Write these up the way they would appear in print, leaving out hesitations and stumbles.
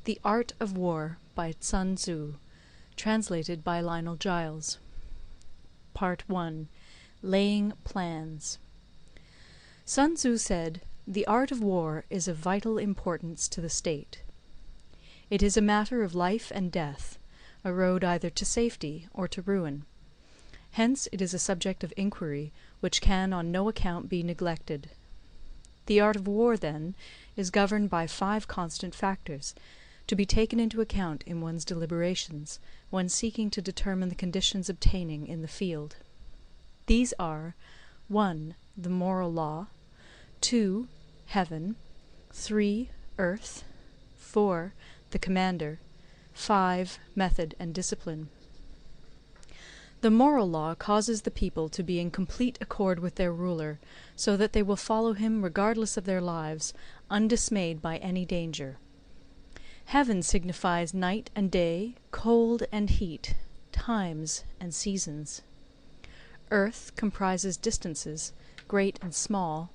The Art of War by Sunzi, translated by Lionel Giles. Part 1. Laying Plans. Sunzi said, "The art of war is of vital importance to the state. It is a matter of life and death, a road either to safety or to ruin. Hence it is a subject of inquiry which can on no account be neglected. The art of war, then, is governed by 5 constant factors, to be taken into account in one's deliberations, when seeking to determine the conditions obtaining in the field. These are 1. The moral law, 2. Heaven, 3. Earth, 4. The commander, 5. Method and discipline. The moral law causes the people to be in complete accord with their ruler, so that they will follow him regardless of their lives, undismayed by any danger. Heaven signifies night and day, cold and heat, times and seasons. Earth comprises distances, great and small,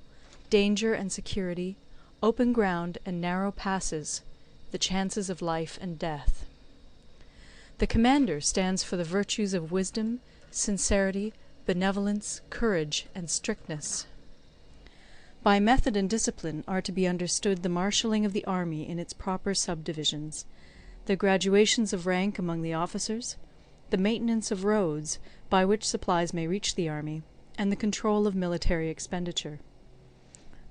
danger and security, open ground and narrow passes, the chances of life and death. The commander stands for the virtues of wisdom, sincerity, benevolence, courage, and strictness. By method and discipline are to be understood the marshalling of the army in its proper subdivisions, the graduations of rank among the officers, the maintenance of roads, by which supplies may reach the army, and the control of military expenditure.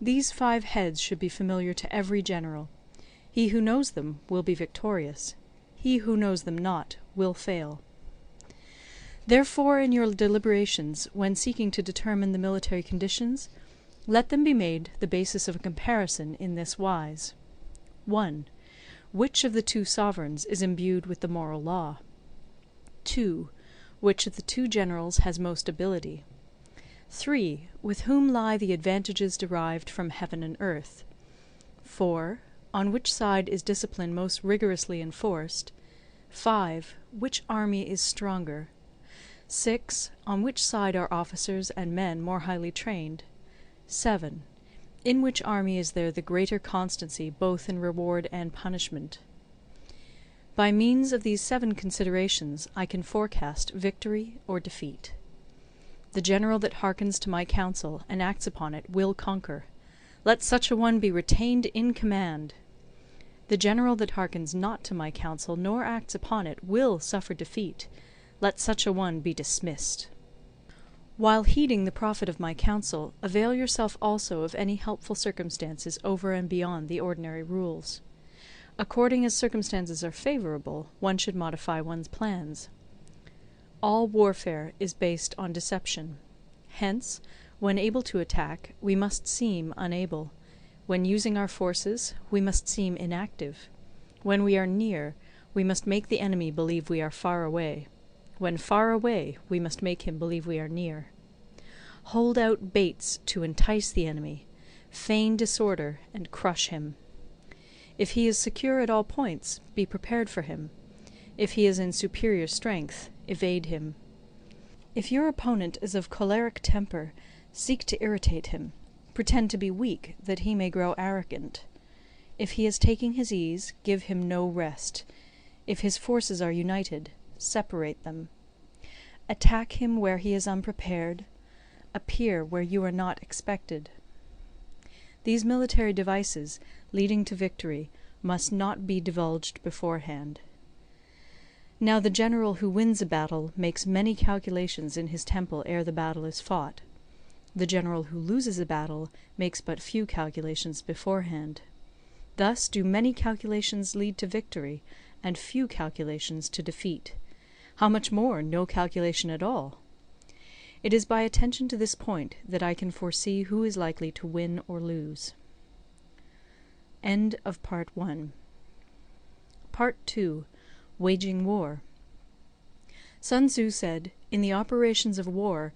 These 5 heads should be familiar to every general. He who knows them will be victorious. He who knows them not will fail. Therefore, in your deliberations, when seeking to determine the military conditions, let them be made the basis of a comparison in this wise. 1. Which of the 2 sovereigns is imbued with the moral law? 2. Which of the 2 generals has most ability? 3. With whom lie the advantages derived from heaven and earth? 4. On which side is discipline most rigorously enforced? 5. Which army is stronger? 6. On which side are officers and men more highly trained? 7. In which army is there the greater constancy both in reward and punishment? By means of these 7 considerations I can forecast victory or defeat. The general that hearkens to my counsel and acts upon it will conquer. Let such a one be retained in command. The general that hearkens not to my counsel nor acts upon it will suffer defeat. Let such a one be dismissed. While heeding the profit of my counsel, avail yourself also of any helpful circumstances over and beyond the ordinary rules. According as circumstances are favourable, one should modify one's plans. All warfare is based on deception. Hence, when able to attack, we must seem unable. When using our forces, we must seem inactive. When we are near, we must make the enemy believe we are far away. When far away, we must make him believe we are near. Hold out baits to entice the enemy, feign disorder, and crush him. If he is secure at all points, be prepared for him. If he is in superior strength, evade him. If your opponent is of choleric temper, seek to irritate him. Pretend to be weak, that he may grow arrogant. If he is taking his ease, give him no rest. If his forces are united, separate them. Attack him where he is unprepared. Appear where you are not expected. These military devices, leading to victory, must not be divulged beforehand. Now the general who wins a battle makes many calculations in his temple ere the battle is fought. The general who loses a battle makes but few calculations beforehand. Thus do many calculations lead to victory, and few calculations to defeat. How much more no calculation at all? It is by attention to this point that I can foresee who is likely to win or lose. End of Part 1. Part 2. Waging War. Sunzi said, in the operations of war,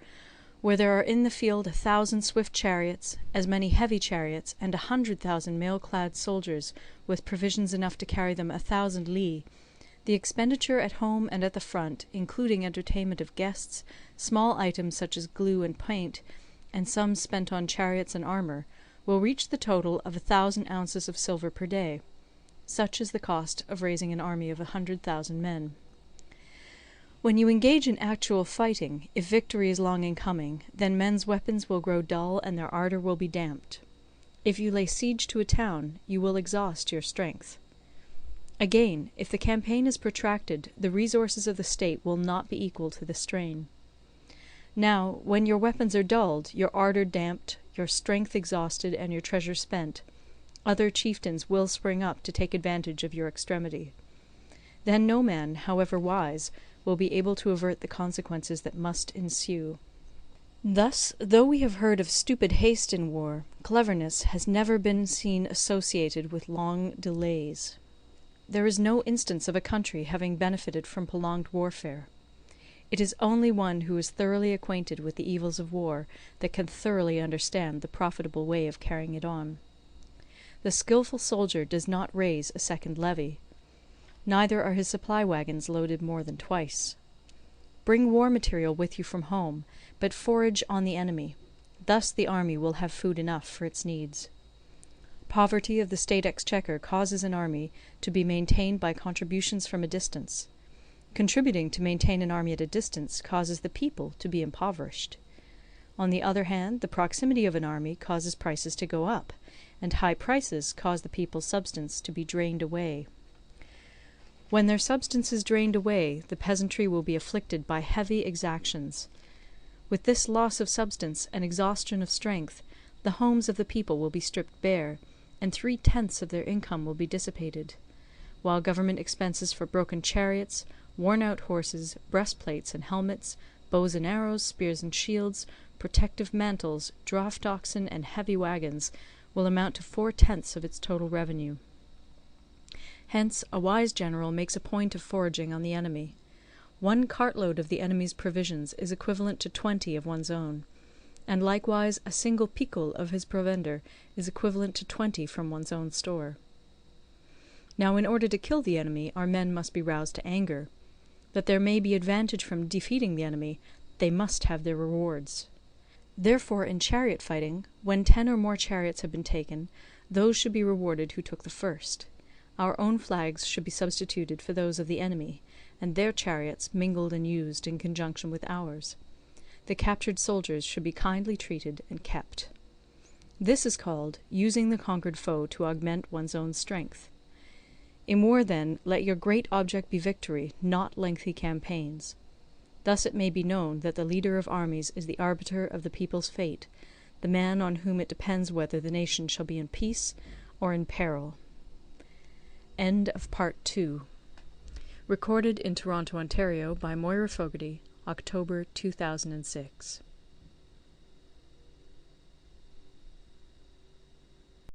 where there are in the field 1,000 swift chariots, as many heavy chariots, and 100,000 mail-clad soldiers, with provisions enough to carry them 1,000 li, the expenditure at home and at the front, including entertainment of guests, small items such as glue and paint, and sums spent on chariots and armour, will reach the total of 1,000 ounces of silver per day. Such is the cost of raising an army of 100,000 men. When you engage in actual fighting, if victory is long in coming, then men's weapons will grow dull and their ardour will be damped. If you lay siege to a town, you will exhaust your strength. Again, if the campaign is protracted, the resources of the state will not be equal to the strain. Now, when your weapons are dulled, your ardour damped, your strength exhausted, and your treasure spent, other chieftains will spring up to take advantage of your extremity. Then no man, however wise, will be able to avert the consequences that must ensue. Thus, though we have heard of stupid haste in war, cleverness has never been seen associated with long delays. There is no instance of a country having benefited from prolonged warfare. It is only one who is thoroughly acquainted with the evils of war that can thoroughly understand the profitable way of carrying it on. The skilful soldier does not raise a second levy. Neither are his supply wagons loaded more than twice. Bring war material with you from home, but forage on the enemy. Thus the army will have food enough for its needs. Poverty of the state exchequer causes an army to be maintained by contributions from a distance. Contributing to maintain an army at a distance causes the people to be impoverished. On the other hand, the proximity of an army causes prices to go up, and high prices cause the people's substance to be drained away. When their substance is drained away, the peasantry will be afflicted by heavy exactions. With this loss of substance and exhaustion of strength, the homes of the people will be stripped bare, and 3/10 of their income will be dissipated, while government expenses for broken chariots, worn-out horses, breastplates and helmets, bows and arrows, spears and shields, protective mantles, draught oxen, and heavy wagons will amount to 4/10 of its total revenue. Hence a wise general makes a point of foraging on the enemy. 1 cartload of the enemy's provisions is equivalent to 20 of one's own, and likewise a single picul of his provender is equivalent to 20 from one's own store. Now in order to kill the enemy, our men must be roused to anger. That there may be advantage from defeating the enemy, they must have their rewards. Therefore in chariot fighting, when 10 or more chariots have been taken, those should be rewarded who took the first. Our own flags should be substituted for those of the enemy, and their chariots mingled and used in conjunction with ours. The captured soldiers should be kindly treated and kept. This is called using the conquered foe to augment one's own strength. In war, then, let your great object be victory, not lengthy campaigns. Thus it may be known that the leader of armies is the arbiter of the people's fate, the man on whom it depends whether the nation shall be in peace or in peril. End of Part 2. Recorded in Toronto, Ontario by Moira Fogarty, October 2006.